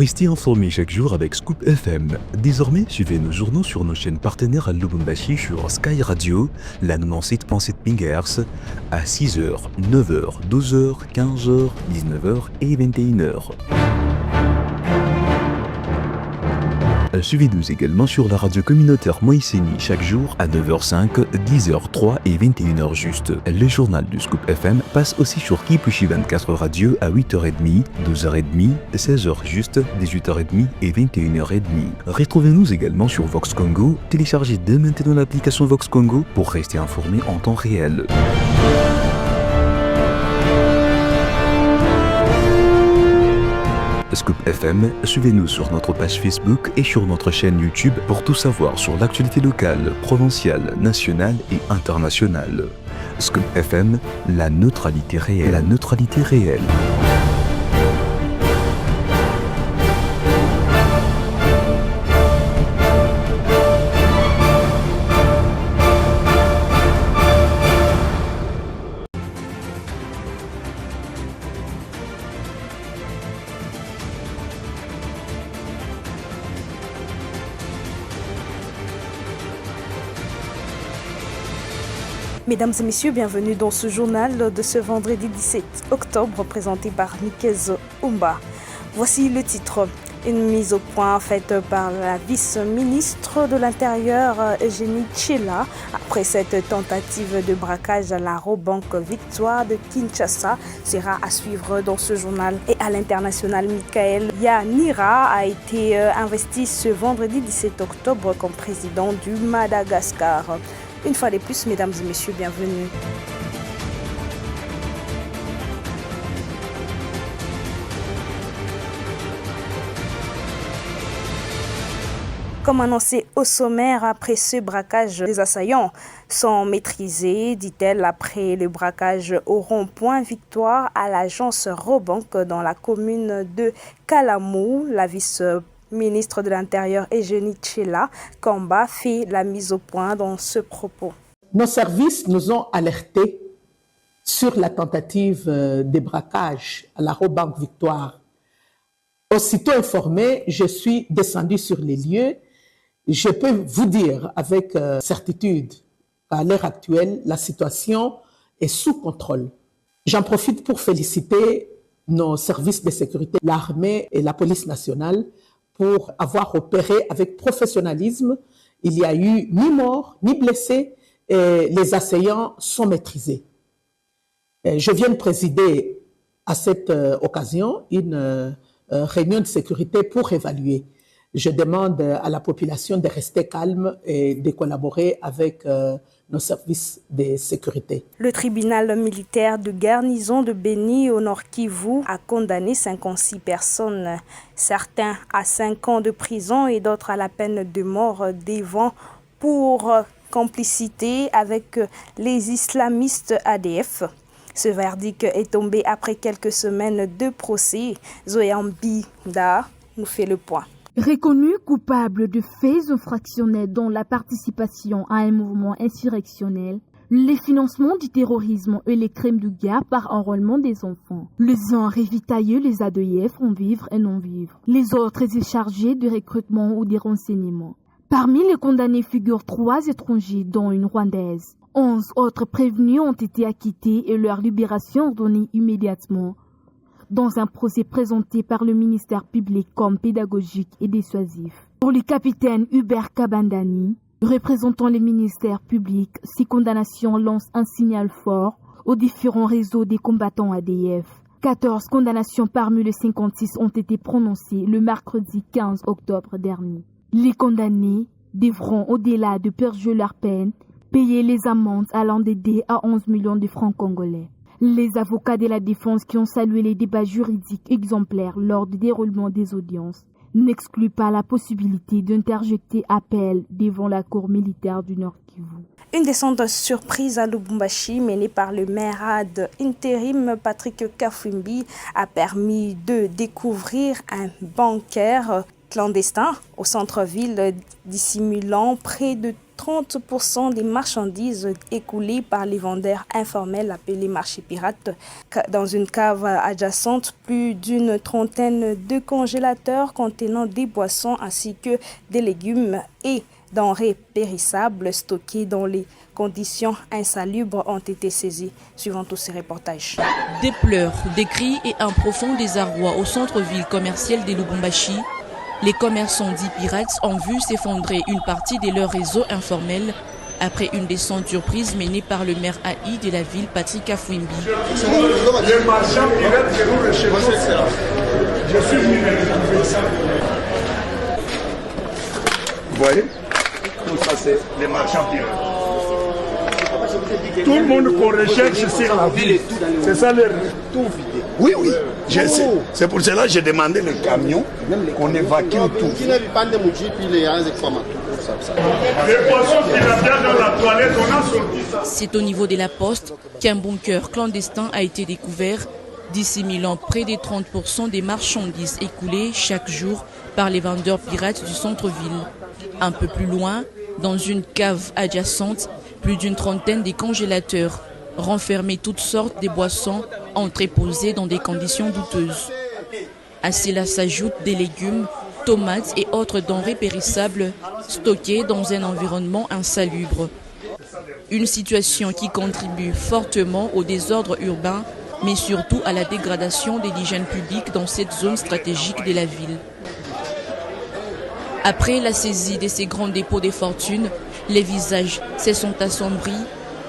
Restez informés chaque jour avec Scoop FM. Désormais, suivez nos journaux sur nos chaînes partenaires à Lubumbashi sur Sky Radio, la 97.7 MHz, à 6h, 9h, 12h, 15h, 19h et 21h. Suivez-nous également sur la radio communautaire Moïseni chaque jour à 9h05, 10h03 et 21h juste. Le journal du Scoop FM passe aussi sur Kipushi 24 Radio à 8h30, 12h30, 16h juste, 18h30 et 21h30. Retrouvez-nous également sur Vox Congo. Téléchargez dès maintenant l'application Vox Congo pour rester informé en temps réel. Scoop FM, suivez-nous sur notre page Facebook et sur notre chaîne YouTube pour tout savoir sur l'actualité locale, provinciale, nationale et internationale. Scoop FM, la neutralité réelle. La neutralité réelle. Mesdames et messieurs, bienvenue dans ce journal de ce vendredi 17 octobre présenté par Nikezo Umba. Voici le titre. Une mise au point faite par la vice-ministre de l'Intérieur Eugénie Tshela après cette tentative de braquage à la Robank Victoire de Kinshasa sera à suivre dans ce journal. Et à l'international, Michael Yanira a été investi ce vendredi 17 octobre comme président du Madagascar. Une fois de plus, mesdames et messieurs, bienvenue. Comme annoncé au sommaire, après ce braquage, les assaillants sont maîtrisés, dit-elle, après le braquage au rond-point Victoire à l'agence Robank dans la commune de Kalamou. La vice-ministre de l'Intérieur Eugénie Tshela Kamba fait la mise au point dans ce propos. Nos services nous ont alertés sur la tentative de braquage à la Robank Victoire. Aussitôt informé, je suis descendu sur les lieux. Je peux vous dire avec certitude qu'à l'heure actuelle, la situation est sous contrôle. J'en profite pour féliciter nos services de sécurité, l'armée et la police nationale, pour avoir opéré avec professionnalisme. Il n'y a eu ni mort, ni blessés, et les assaillants sont maîtrisés. Je viens de présider à cette occasion une réunion de sécurité pour évaluer. Je demande à la population de rester calme et de collaborer avec nos services de sécurité. Le tribunal militaire de garnison de Beni au Nord Kivu a condamné 56 personnes, certains à 5 ans de prison et d'autres à la peine de mort devant pour complicité avec les islamistes ADF. Ce verdict est tombé après quelques semaines de procès. Zoyambi Da nous fait le point. Reconnu coupable de faits infractionnels dont la participation à un mouvement insurrectionnel, les financements du terrorisme et les crimes de guerre par enrôlement des enfants. Les uns ravitaillent les ADF en vivre et non-vivre. Les autres étaient chargés de recrutement ou de renseignements. Parmi les condamnés figurent 3 étrangers, dont une Rwandaise. 11 autres prévenus ont été acquittés et leur libération ordonnée immédiatement, dans un procès présenté par le ministère public comme pédagogique et dissuasif. Pour le capitaine Hubert Kabandani, représentant le ministère public, ces condamnations lancent un signal fort aux différents réseaux des combattants ADF. 14 condamnations parmi les 56 ont été prononcées le mercredi 15 octobre dernier. Les condamnés devront, au-delà de purger leur peine, payer les amendes allant de 2 à 11 millions de francs congolais. Les avocats de la défense qui ont salué les débats juridiques exemplaires lors du déroulement des audiences n'excluent pas la possibilité d'interjeter appel devant la cour militaire du Nord Kivu. Une descente surprise à Lubumbashi menée par le maire ad intérim Patrick Kafwimbi a permis de découvrir un bancaire clandestin au centre-ville dissimulant près de 30% des marchandises écoulées par les vendeurs informels appelés marchés pirates. Dans une cave adjacente, plus d'une trentaine de congélateurs contenant des boissons ainsi que des légumes et denrées périssables stockées dans les conditions insalubres ont été saisis. Suivant tous ces reportages. Des pleurs, des cris et un profond désarroi au centre-ville commercial de Lubumbashi. Les commerçants dits pirates ont vu s'effondrer une partie de leur réseau informel après une descente surprise menée par le maire AI de la ville, Patrick Afouimbi. Les marchands pirates que nous recherchons, je suis venu retrouver ça. Vous voyez? Tout ça, c'est les marchands pirates. Tout le monde qu'on recherche sur la ville, c'est ça leur tout vidé. Oui, oui, je sais. C'est pour cela que j'ai demandé le camion qu'on évacue tout. Les poissons qui naviguent dans la toilette, on a sorti ça. C'est au niveau de la poste qu'un bunker clandestin a été découvert, dissimulant près de 30% des marchandises écoulées chaque jour par les vendeurs pirates du centre-ville. Un peu plus loin, dans une cave adjacente, plus d'une trentaine de congélateurs renfermaient toutes sortes de boissons entreposées dans des conditions douteuses. À cela s'ajoutent des légumes, tomates et autres denrées périssables stockées dans un environnement insalubre. Une situation qui contribue fortement au désordre urbain, mais surtout à la dégradation de l'hygiène publique dans cette zone stratégique de la ville. Après la saisie de ces grands dépôts de fortune, les visages se sont assombris.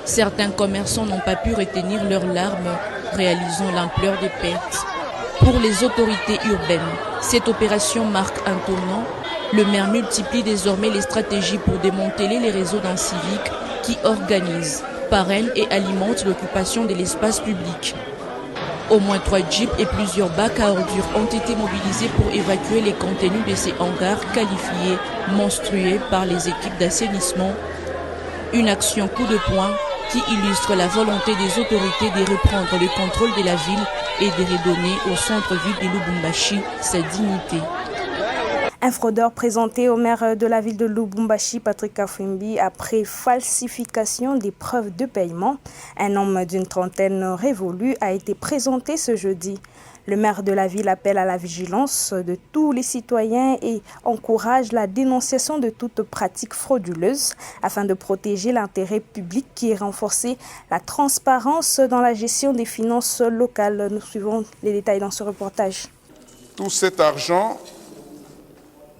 Certains commerçants n'ont pas pu retenir leurs larmes, réalisant l'ampleur des pertes. Pour les autorités urbaines, cette opération marque un tournant. Le maire multiplie désormais les stratégies pour démanteler les réseaux d'inciviques qui organisent, parrainent et alimentent l'occupation de l'espace public. Au moins 3 jeeps et plusieurs bacs à ordures ont été mobilisés pour évacuer les contenus de ces hangars qualifiés monstrueux par les équipes d'assainissement. Une action coup de poing qui illustre la volonté des autorités de reprendre le contrôle de la ville et de redonner au centre-ville de Lubumbashi sa dignité. Un fraudeur présenté au maire de la ville de Lubumbashi, Patrick Afouimbi, après falsification des preuves de paiement. Un homme d'une trentaine révolue a été présenté ce jeudi. Le maire de la ville appelle à la vigilance de tous les citoyens et encourage la dénonciation de toute pratique frauduleuse afin de protéger l'intérêt public et renforcer la transparence dans la gestion des finances locales. Nous suivons les détails dans ce reportage. Tout cet argent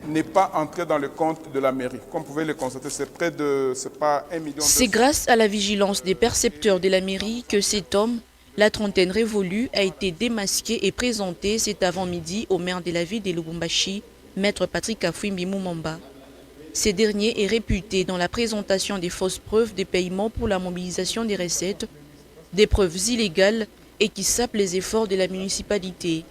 n'est pas entré dans le compte de la mairie. Comme vous pouvez le constater, c'est pas 1 million. C'est grâce à la vigilance des percepteurs de la mairie que cet homme, la trentaine révolue, a été démasqué et présenté cet avant-midi au maire de la ville de Lubumbashi, maître Patrick Afouimbi Moumamba. Ce dernier est réputé dans la présentation des fausses preuves de paiement pour la mobilisation des recettes, des preuves illégales et qui sapent les efforts de la municipalité.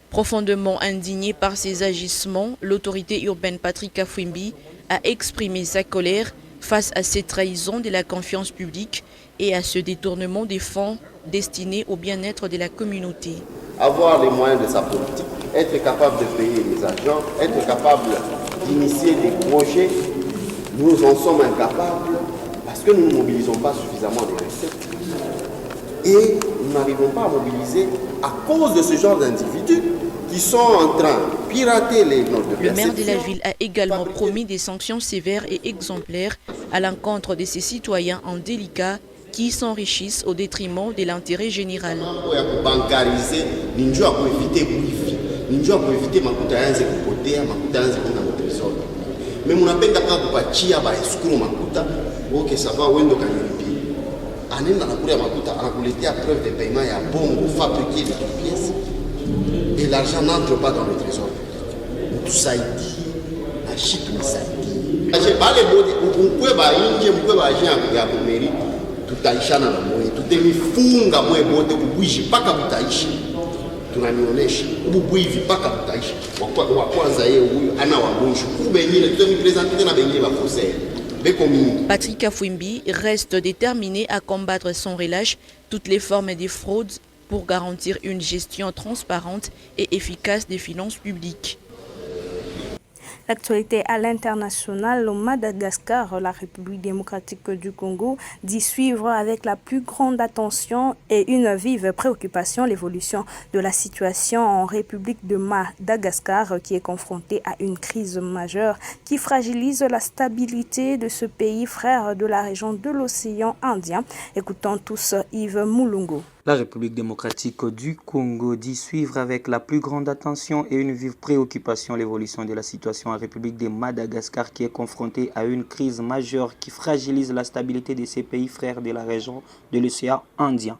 Profondément indigné par ces agissements, l'autorité urbaine Patrick Afouimbi a exprimé sa colère face à ces trahisons de la confiance publique et à ce détournement des fonds destinés au bien-être de la communauté. Avoir les moyens de sa politique, être capable de payer les agents, être capable d'initier des projets, nous en sommes incapables parce que nous ne mobilisons pas suffisamment de recettes. Et nous n'arrivons pas à mobiliser à cause de ce genre d'individus qui sont en train de pirater les notes de perception. Le maire de la ville a également promis des sanctions sévères et exemplaires à l'encontre de ces citoyens indélicats qui s'enrichissent au détriment de l'intérêt général. Bancariser, ninjo pour éviter wifi, ninjo pour éviter makuta yanze kupotea, makuta yanze kwenda mu trésor. Mais munapenda kaka kupachia ba escroc makuta, OK ça va wendo kanilipi. Anenda na kule makuta anakuletea preuve de paiement ya bongo fabriqué de pièces. Et l'argent n'entre pas dans le trésor. Tout ça dit, la chute ni ça dit. J'ai pas les mots, mkwe ba inje, mkwe ba agent ya kumeri, tutaishana na moyo, tutemifunga moyo bote kubuishi paka butaishi. Tunanionyesha ububwivi paka butaishi. Wa kwanza yeye huyu ana wa mwisho. Kubengine tutemipresenter na bengine ba faussaire. Patrick Afouimbi reste déterminé à combattre sans relâche toutes les formes de fraude pour garantir une gestion transparente et efficace des finances publiques. L'actualité à l'international au Madagascar, la République démocratique du Congo, dit suivre avec la plus grande attention et une vive préoccupation l'évolution de la situation en République de Madagascar qui est confrontée à une crise majeure qui fragilise la stabilité de ce pays frère de la région de l'océan Indien. Écoutons tous Yves Moulungo. La République démocratique du Congo dit suivre avec la plus grande attention et une vive préoccupation l'évolution de la situation en République de Madagascar qui est confrontée à une crise majeure qui fragilise la stabilité de ces pays frères de la région de l'océan Indien.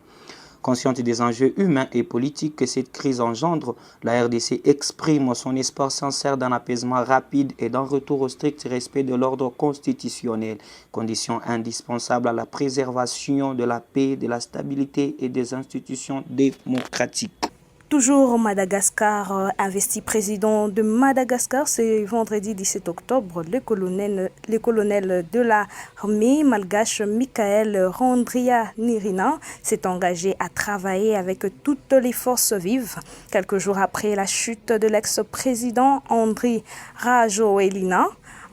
Consciente des enjeux humains et politiques que cette crise engendre, la RDC exprime son espoir sincère d'un apaisement rapide et d'un retour au strict respect de l'ordre constitutionnel, condition indispensable à la préservation de la paix, de la stabilité et des institutions démocratiques. Toujours au Madagascar, investi président de Madagascar, c'est vendredi 17 octobre, le colonel de l'armée malgache Michael Randrianirina s'est engagé à travailler avec toutes les forces vives. Quelques jours après la chute de l'ex-président Andry Rajoelina,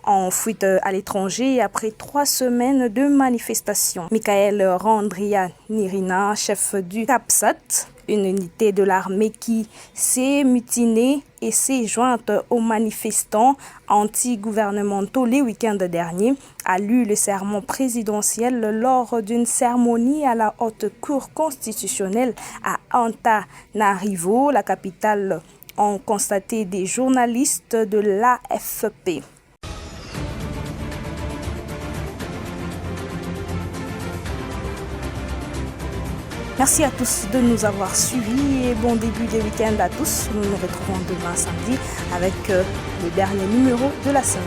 en fuite à l'étranger après 3 semaines de manifestations. Michael Randrianirina, chef du CAPSAT, une unité de l'armée qui s'est mutinée et s'est jointe aux manifestants anti-gouvernementaux les week-ends derniers, a lu le serment présidentiel lors d'une cérémonie à la Haute Cour constitutionnelle à Antananarivo, la capitale, ont constaté des journalistes de l'AFP. Merci à tous de nous avoir suivis et bon début de week-end à tous. Nous nous retrouvons demain samedi avec le dernier numéro de la semaine.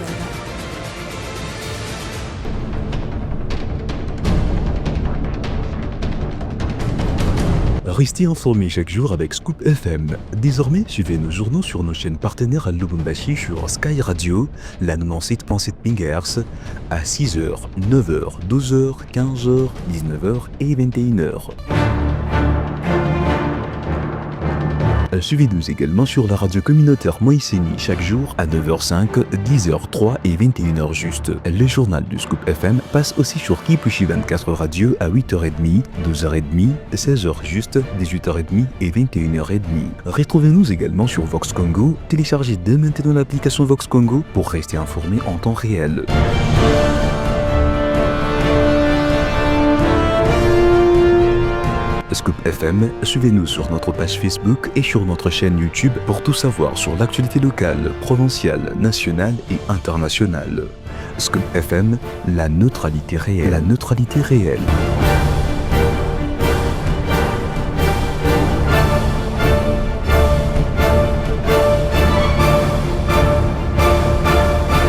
Restez informés chaque jour avec Scoop FM. Désormais, suivez nos journaux sur nos chaînes partenaires à Lubumbashi sur Sky Radio, la 97.7 MHz, à 6h, 9h, 12h, 15h, 19h et 21h. Suivez-nous également sur la radio communautaire Moïseni chaque jour à 9h05, 10h03 et 21h juste. Le journal du Scoop FM passe aussi sur Kipushi 24 Radio à 8h30, 12h30, 16h juste, 18h30 et 21h30. Retrouvez-nous également sur Vox Congo. Téléchargez dès maintenant l'application Vox Congo pour rester informé en temps réel. Scoop FM, suivez-nous sur notre page Facebook et sur notre chaîne YouTube pour tout savoir sur l'actualité locale, provinciale, nationale et internationale. Scoop FM, la neutralité réelle.